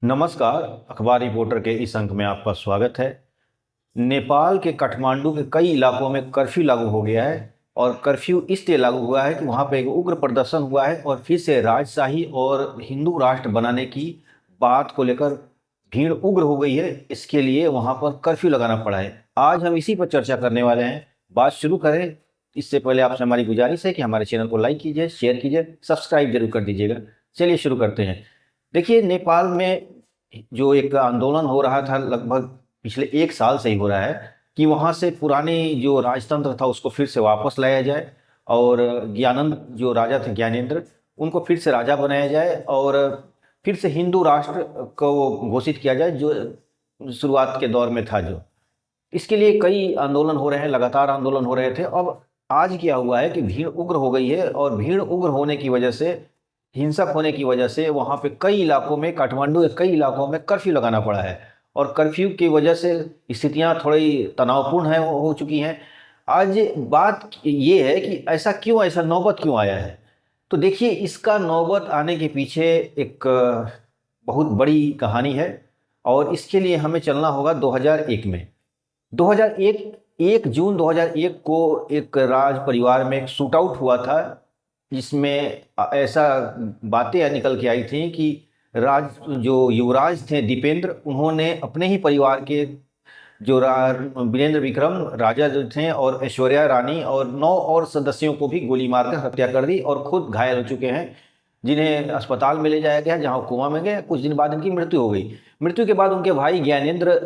नमस्कार। अखबार रिपोर्टर के इस अंक में आपका स्वागत है। नेपाल के काठमांडू के कई इलाकों में कर्फ्यू लागू हो गया है और कर्फ्यू इसलिए लागू हुआ है कि वहाँ पे एक उग्र प्रदर्शन हुआ है और फिर से राजशाही और हिंदू राष्ट्र बनाने की बात को लेकर भीड़ उग्र हो गई है। इसके लिए वहाँ पर कर्फ्यू लगाना पड़ा है। आज हम इसी पर चर्चा करने वाले हैं। बात शुरू करें इससे पहले आपसे हमारी गुजारिश है कि हमारे चैनल को लाइक कीजिए, शेयर कीजिए, सब्सक्राइब जरूर कर दीजिएगा। चलिए शुरू करते हैं। देखिए, नेपाल में जो एक आंदोलन हो रहा था, लगभग पिछले 1 साल से ही हो रहा है कि वहाँ से पुराने जो राजतंत्र था उसको फिर से वापस लाया जाए और ज्ञानंद जो राजा थे, ज्ञानेंद्र, उनको फिर से राजा बनाया जाए और फिर से हिंदू राष्ट्र को घोषित किया जाए जो शुरुआत के दौर में था। जो इसके लिए कई आंदोलन हो रहे हैं, लगातार आंदोलन हो रहे थे। अब आज क्या हुआ है कि भीड़ उग्र हो गई है और भीड़ उग्र होने की वजह से, हिंसक होने की वजह से वहाँ पे कई इलाकों में, काठमांडू के कई इलाकों में कर्फ्यू लगाना पड़ा है और कर्फ्यू की वजह से स्थितियाँ थोड़ी तनावपूर्ण है हो चुकी हैं। आज बात ये है कि ऐसा क्यों, ऐसा नौबत क्यों आया है। तो देखिए, इसका नौबत आने के पीछे एक बहुत बड़ी कहानी है और इसके लिए हमें चलना होगा 2001 में। 2001 1 जून 2001 को एक राज परिवार में एक शूट आउट हुआ था जिसमें ऐसा बातें निकल के आई थी कि जो युवराज थे दीपेंद्र, उन्होंने अपने ही परिवार के जो वीरेंद्र विक्रम राजा जो थे और ऐश्वर्या रानी और 9 और सदस्यों को भी गोली मारकर हत्या कर दी और खुद घायल हो चुके हैं, जिन्हें अस्पताल में ले जाया गया, जहां कोमा में गए। कुछ दिन बाद इनकी मृत्यु हो गई। मृत्यु के बाद उनके भाई ज्ञानेंद्र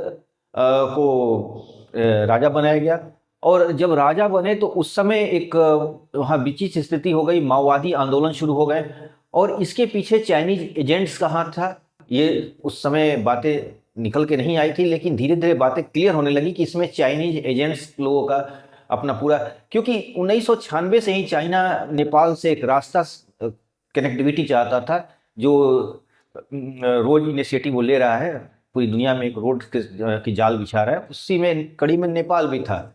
को राजा बनाया गया और जब राजा बने तो उस समय एक वहाँ विचित्र स्थिति हो गई, माओवादी आंदोलन शुरू हो गए और इसके पीछे चाइनीज एजेंट्स का हाथ था। ये उस समय बातें निकल के नहीं आई थी, लेकिन धीरे धीरे बातें क्लियर होने लगी कि इसमें चाइनीज एजेंट्स लोगों का अपना पूरा, क्योंकि 1996 से ही चाइना नेपाल से एक रास्ता कनेक्टिविटी चाहता था, जो रोड इनिशिएटिव वो ले रहा है, पूरी दुनिया में एक रोड की जाल बिछा रहा है। उसी में कड़ी में नेपाल भी था।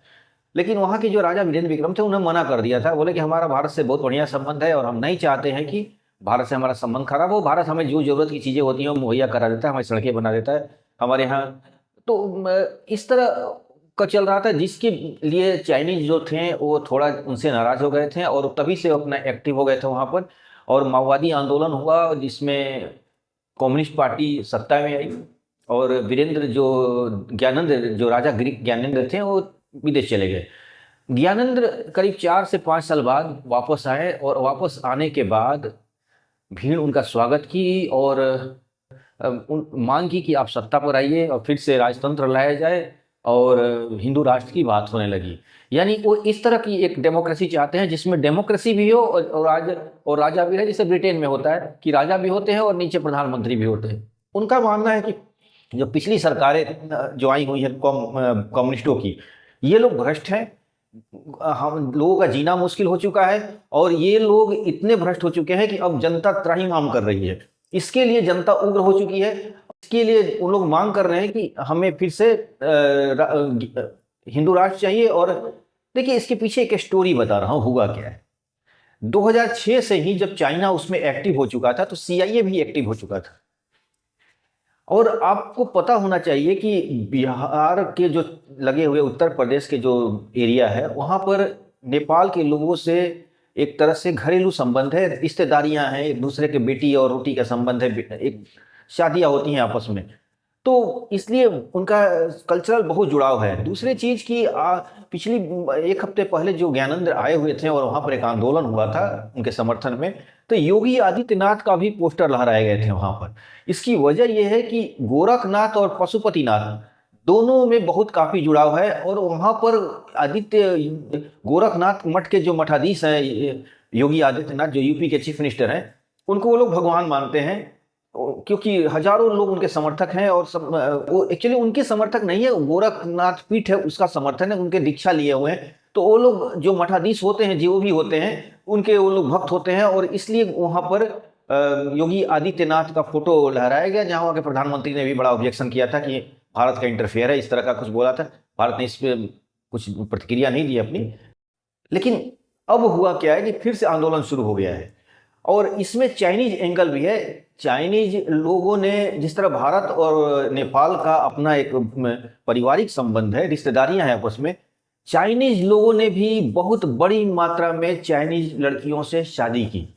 लेकिन वहाँ के जो राजा वीरेंद्र विक्रम थे उन्होंने मना कर दिया था। बोले कि हमारा भारत से बहुत बढ़िया संबंध है और हम नहीं चाहते हैं कि भारत से हमारा संबंध खराब हो। भारत हमें जो जरूरत की चीज़ें होती हैं वो मुहैया करा देता है, हमारी सड़कें बना देता है हमारे यहाँ। तो इस तरह का चल रहा था, जिसके लिए चाइनीज जो थे वो थोड़ा उनसे नाराज हो गए थे और तभी से अपना एक्टिव हो गए थे वहाँ पर। और माओवादी आंदोलन हुआ जिसमें कम्युनिस्ट पार्टी सत्ता में आई और वीरेंद्र जो ज्ञानेंद्र जो राजा ज्ञानेंद्र थे वो विदेश चले गए। ज्ञानेंद्र करीब 4 से 5 साल बाद वापस आए और वापस आने के बाद भीड़ उनका स्वागत की और मांग की कि आप सत्ता पर आइए और फिर से राजतंत्र लाया जाए और हिंदू राष्ट्र की बात होने लगी। यानी वो इस तरह की एक डेमोक्रेसी चाहते हैं जिसमें डेमोक्रेसी भी हो और राजा भी है, जैसे ब्रिटेन में होता है कि राजा भी होते हैं और नीचे प्रधानमंत्री भी होते हैं। उनका मानना है कि जो पिछली सरकारें जो आई हुई हैं कम्युनिस्टों की, ये लोग भ्रष्ट हैं, हम लोगों का जीना मुश्किल हो चुका है और ये लोग इतने भ्रष्ट हो चुके हैं कि अब जनता त्राहिमाम कर रही है। इसके लिए जनता उग्र हो चुकी है। इसके लिए उन लोग मांग कर रहे हैं कि हमें फिर से हिंदू राष्ट्र चाहिए। और देखिए, इसके पीछे एक स्टोरी बता रहा हूँ, हुआ क्या है। 2006 से ही जब चाइना उसमें एक्टिव हो चुका था तो CIA भी एक्टिव हो चुका था। और आपको पता होना चाहिए कि बिहार के जो लगे हुए उत्तर प्रदेश के जो एरिया है, वहाँ पर नेपाल के लोगों से एक तरह से घरेलू संबंध है, रिश्तेदारियां हैं, एक दूसरे के बेटी और रोटी का संबंध है, एक शादियां होती हैं आपस में। तो इसलिए उनका कल्चरल बहुत जुड़ाव है। दूसरी चीज़ की पिछली 1 हफ्ते पहले जो ज्ञानेंद्र आए हुए थे और वहाँ पर एक आंदोलन हुआ था उनके समर्थन में, तो योगी आदित्यनाथ का भी पोस्टर लहराए गए थे वहाँ पर। इसकी वजह यह है कि गोरखनाथ और पशुपतिनाथ दोनों में बहुत काफ़ी जुड़ाव है और वहाँ पर गोरखनाथ मठ के जो मठाधीश हैं, योगी आदित्यनाथ जो यूपी के चीफ मिनिस्टर हैं, उनको वो लोग भगवान मानते हैं क्योंकि हजारों लोग उनके समर्थक हैं। और वो एक्चुअली उनके समर्थक नहीं है, गोरखनाथ पीठ है उसका समर्थन है, उनके दीक्षा लिए हुए हैं। तो वो लोग जो मठाधीश होते हैं, जो भी होते हैं, उनके वो लोग भक्त होते हैं और इसलिए वहाँ पर योगी आदित्यनाथ का फोटो लहराया गया, जहाँ वहाँ के प्रधानमंत्री ने भी बड़ा ऑब्जेक्शन किया था कि भारत का इंटरफेयर है, इस तरह का कुछ बोला था। भारत ने इस पर कुछ प्रतिक्रिया नहीं दी अपनी। लेकिन अब हुआ क्या है कि फिर से आंदोलन शुरू हो गया है और इसमें चाइनीज एंगल भी है। चाइनीज लोगों ने, जिस तरह भारत और नेपाल का अपना एक पारिवारिक संबंध है, रिश्तेदारियां हैं आपस में, चाइनीज लोगों ने भी बहुत बड़ी मात्रा में चाइनीज लड़कियों से शादी की।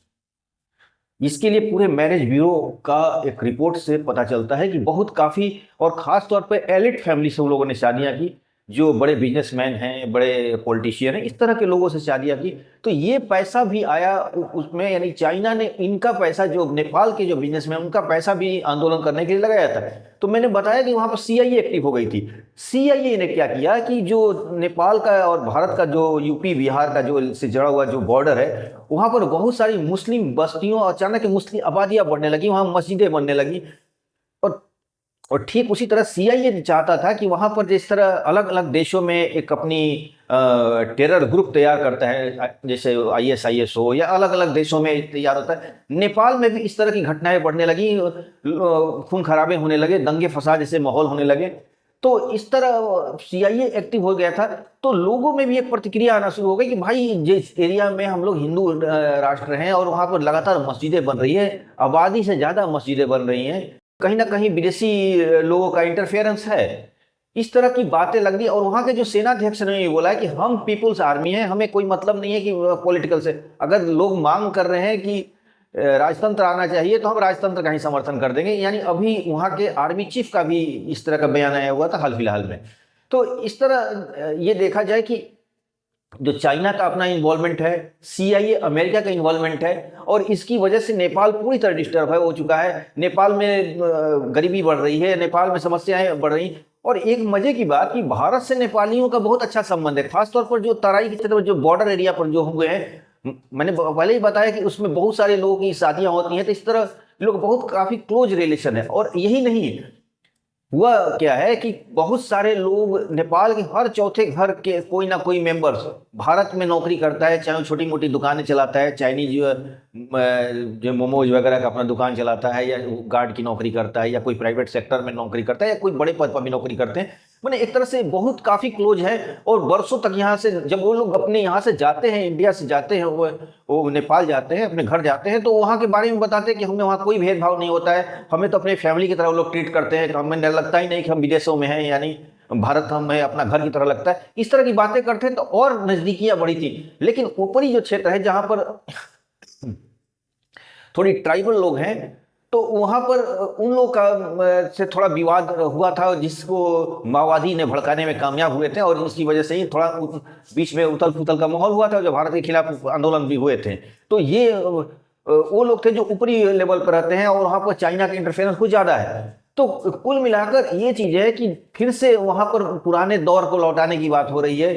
इसके लिए पूरे मैरिज ब्यूरो का एक रिपोर्ट से पता चलता है कि बहुत काफ़ी, और ख़ास तौर पे एलिट फैमिली से उन लोगों ने शादियां की, जो बड़े बिजनेसमैन हैं, बड़े पॉलिटिशियन हैं, इस तरह के लोगों से शादियां की। तो ये पैसा भी आया उसमें, यानी चाइना ने इनका पैसा, जो नेपाल के जो बिजनेसमैन, उनका पैसा भी आंदोलन करने के लिए लगाया था। तो मैंने बताया कि वहाँ पर सीआईए एक्टिव हो गई थी। सीआईए ने क्या किया कि जो नेपाल का और भारत का जो यूपी बिहार का जो से जुड़ा हुआ जो बॉर्डर है, वहाँ पर बहुत सारी मुस्लिम बस्तियों, अचानक मुस्लिम आबादियाँ बढ़ने लगी, वहाँ मस्जिदें बनने लगी। और ठीक उसी तरह सीआईए चाहता था कि वहाँ पर जिस तरह अलग अलग देशों में एक अपनी टेरर ग्रुप तैयार करता है, जैसे आईएसआईएस हो, या अलग अलग देशों में तैयार होता है, नेपाल में भी इस तरह की घटनाएं बढ़ने लगी, खून खराबे होने लगे, दंगे फसाद जैसे माहौल होने लगे। तो इस तरह सीआईए एक्टिव हो गया था। तो लोगों में भी एक प्रतिक्रिया आना शुरू हो गई कि भाई, जिस एरिया में हम लोग हिंदू राष्ट्र हैं और वहाँ पर लगातार मस्जिदें बन रही है, आबादी से ज़्यादा मस्जिदें बन रही हैं, कहीं ना कहीं विदेशी लोगों का इंटरफेरेंस है, इस तरह की बातें लग रही। और वहाँ के जो सेनाध्यक्ष ने ये बोला है कि हम पीपुल्स आर्मी हैं, हमें कोई मतलब नहीं है कि पॉलिटिकल से, अगर लोग मांग कर रहे हैं कि राजतंत्र आना चाहिए तो हम राजतंत्र का ही समर्थन कर देंगे। यानी अभी वहाँ के आर्मी चीफ का भी इस तरह का बयान आया हुआ था हाल फिलहाल में। तो इस तरह ये देखा जाए कि जो चाइना का अपना इन्वॉल्वमेंट है, सीआईए अमेरिका का इन्वॉल्वमेंट है, और इसकी वजह से नेपाल पूरी तरह डिस्टर्ब हो चुका है। नेपाल में गरीबी बढ़ रही है, नेपाल में समस्याएं बढ़ रही। और एक मजे की बात कि भारत से नेपालियों का बहुत अच्छा संबंध है, खासतौर पर जो तराई की क्षेत्र में, जो बॉर्डर एरिया पर जो हुए हैं, मैंने पहले ही बताया कि उसमें बहुत सारे लोगों की शादियां होती हैं। तो इस तरह लोग बहुत काफी क्लोज रिलेशन है। और यही नहीं, हुआ क्या है कि बहुत सारे लोग, नेपाल के हर चौथे घर के कोई ना कोई मेंबर्स भारत में नौकरी करता है, चाहे वो छोटी मोटी दुकानें चलाता है, चाइनीज जो मोमोज वगैरह का अपना दुकान चलाता है, या गार्ड की नौकरी करता है, या कोई प्राइवेट सेक्टर में नौकरी करता है, या कोई बड़े पद पर भी नौकरी करते हैं। मैंने एक तरह से बहुत काफ़ी क्लोज है। और बरसों तक यहाँ से, जब वो लोग अपने यहाँ से जाते हैं, इंडिया से जाते हैं, वो नेपाल जाते हैं, अपने घर जाते हैं, तो वहाँ के बारे में बताते हैं कि हमें वहाँ कोई भेदभाव नहीं होता है, हमें तो अपने फैमिली की तरह वो लोग ट्रीट करते हैं, हमें लगता ही नहीं कि हम विदेशों में हैं, यानी भारत हमें अपना घर की तरह लगता है। इस तरह की बातें करते हैं, तो और नज़दीकियाँ बढ़ी थी। लेकिन ऊपरी जो क्षेत्र है, जहाँ पर थोड़ी ट्राइबल लोग हैं, तो वहाँ पर उन लोग का से थोड़ा विवाद हुआ था, जिसको माओवादी ने भड़काने में कामयाब हुए थे, और इसकी वजह से ही थोड़ा बीच में उथल पुथल का माहौल हुआ था, जो भारत के खिलाफ आंदोलन भी हुए थे। तो ये वो लोग थे जो ऊपरी लेवल पर रहते हैं, और वहाँ पर चाइना का इंटरफेरेंस कुछ ज़्यादा है। तो कुल मिलाकर ये चीज़ है कि फिर से वहाँ पर पुराने दौर को लौटाने की बात हो रही है।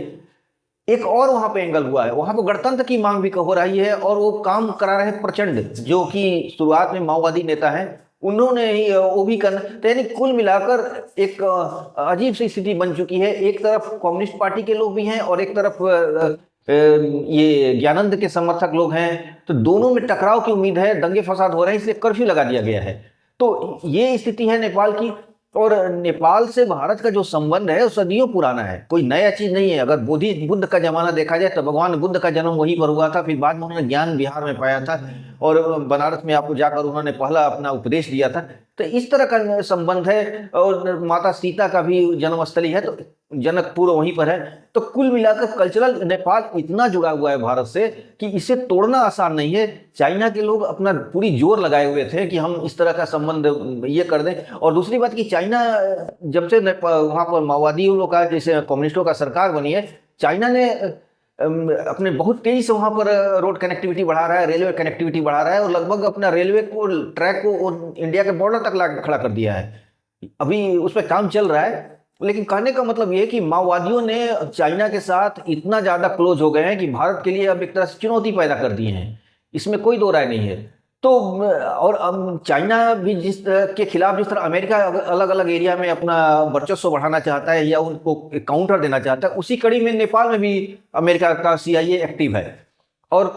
एक और वहां पे एंगल हुआ है, वहां पे गणतंत्र की मांग भी हो रही है, और वो काम करा रहे हैं प्रचंड, जो कि शुरुआत में माओवादी नेता हैं, उन्होंने ही वो भी करना। तो यानी कुल मिलाकर एक अजीब सी स्थिति बन चुकी है। एक तरफ कम्युनिस्ट पार्टी के लोग भी हैं, और एक तरफ ये ज्ञानंद के समर्थक लोग हैं। तो दोनों में टकराव की उम्मीद है, दंगे फसाद हो रहे हैं, इसलिए कर्फ्यू लगा दिया गया है। तो ये स्थिति है नेपाल की। और नेपाल से भारत का जो संबंध है वो सदियों पुराना है, कोई नया चीज नहीं है। अगर बुद्ध का जमाना देखा जाए तो भगवान बुद्ध का जन्म वहीं पर हुआ था, फिर बाद में उन्होंने ज्ञान बिहार में पाया था, और बनारस में आपको जाकर उन्होंने पहला अपना उपदेश दिया था। तो इस तरह का संबंध है। और माता सीता का भी जन्मस्थली है, तो जनकपुर वहीं पर है। तो कुल मिलाकर कल्चरल नेपाल इतना जुड़ा हुआ है भारत से कि इसे तोड़ना आसान नहीं है। चाइना के लोग अपना पूरी जोर लगाए हुए थे कि हम इस तरह का संबंध ये कर दें। और दूसरी बात कि चाइना, जब से वहाँ पर माओवादियों का, जैसे कम्युनिस्टों का सरकार बनी है, चाइना ने अपने बहुत तेजी से वहाँ पर रोड कनेक्टिविटी बढ़ा रहा है, रेलवे कनेक्टिविटी बढ़ा रहा है, और लगभग अपना रेलवे को, ट्रैक को इंडिया के बॉर्डर तक ला खड़ा कर दिया है। अभी उस पर काम चल रहा है। लेकिन कहने का मतलब ये है कि माओवादियों ने चाइना के साथ इतना ज़्यादा क्लोज हो गए हैं कि भारत के लिए अब एक तरह से चुनौती पैदा कर दी है, इसमें कोई दो राय नहीं है। तो और चाइना भी जिस के खिलाफ, जिस तरह अमेरिका अलग अलग एरिया में अपना वर्चस्व बढ़ाना चाहता है या उनको काउंटर देना चाहता है, उसी कड़ी में नेपाल में भी अमेरिका का सीआईए एक्टिव है। और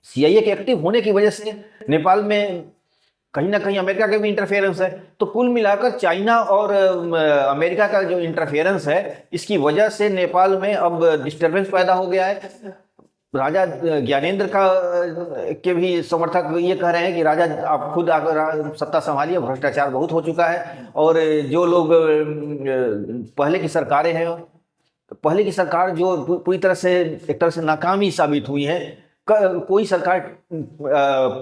सीआईए के एक्टिव होने की वजह से नेपाल में कहीं ना कहीं अमेरिका के भी इंटरफेरेंस है। तो कुल मिलाकर चाइना और अमेरिका का जो इंटरफेरेंस है, इसकी वजह से नेपाल में अब डिस्टर्बेंस पैदा हो गया है। राजा ज्ञानेंद्र का के भी समर्थक ये कह रहे हैं कि राजा आप खुद आकर सत्ता संभालिए, भ्रष्टाचार बहुत हो चुका है। और जो लोग पहले की सरकारें हैं, पहले की सरकार जो पूरी तरह से एक तरह से नाकामी साबित हुई है, कोई सरकार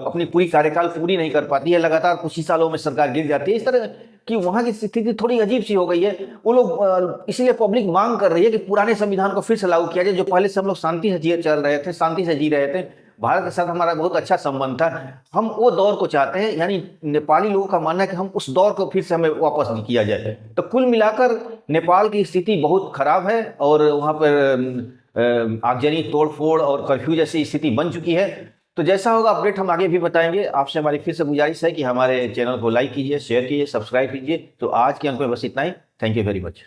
अपनी पूरी कार्यकाल पूरी नहीं कर पाती है, लगातार कुछ ही सालों में सरकार गिर जाती है। इस तरह कि वहां की स्थिति थोड़ी अजीब सी हो गई है। वो लोग इसलिए पब्लिक मांग कर रही है कि पुराने संविधान को फिर से लागू किया जाए, जो पहले से हम लोग शांति से चल रहे थे, शांति से जी रहे थे, भारत के साथ हमारा बहुत अच्छा संबंध था, हम वो दौर को चाहते हैं। यानी नेपाली लोगों का मानना है कि हम उस दौर को फिर से हमें वापस किया जाए। तो कुल मिलाकर नेपाल की स्थिति बहुत खराब है और वहाँ पर आगजनी, तोड़फोड़ और कर्फ्यू जैसी स्थिति बन चुकी है। तो जैसा होगा अपडेट हम आगे भी बताएंगे। आपसे हमारी फिर से गुजारिश है कि हमारे चैनल को लाइक कीजिए, शेयर कीजिए, सब्सक्राइब कीजिए। तो आज के अंक में बस इतना ही। Thank you very much.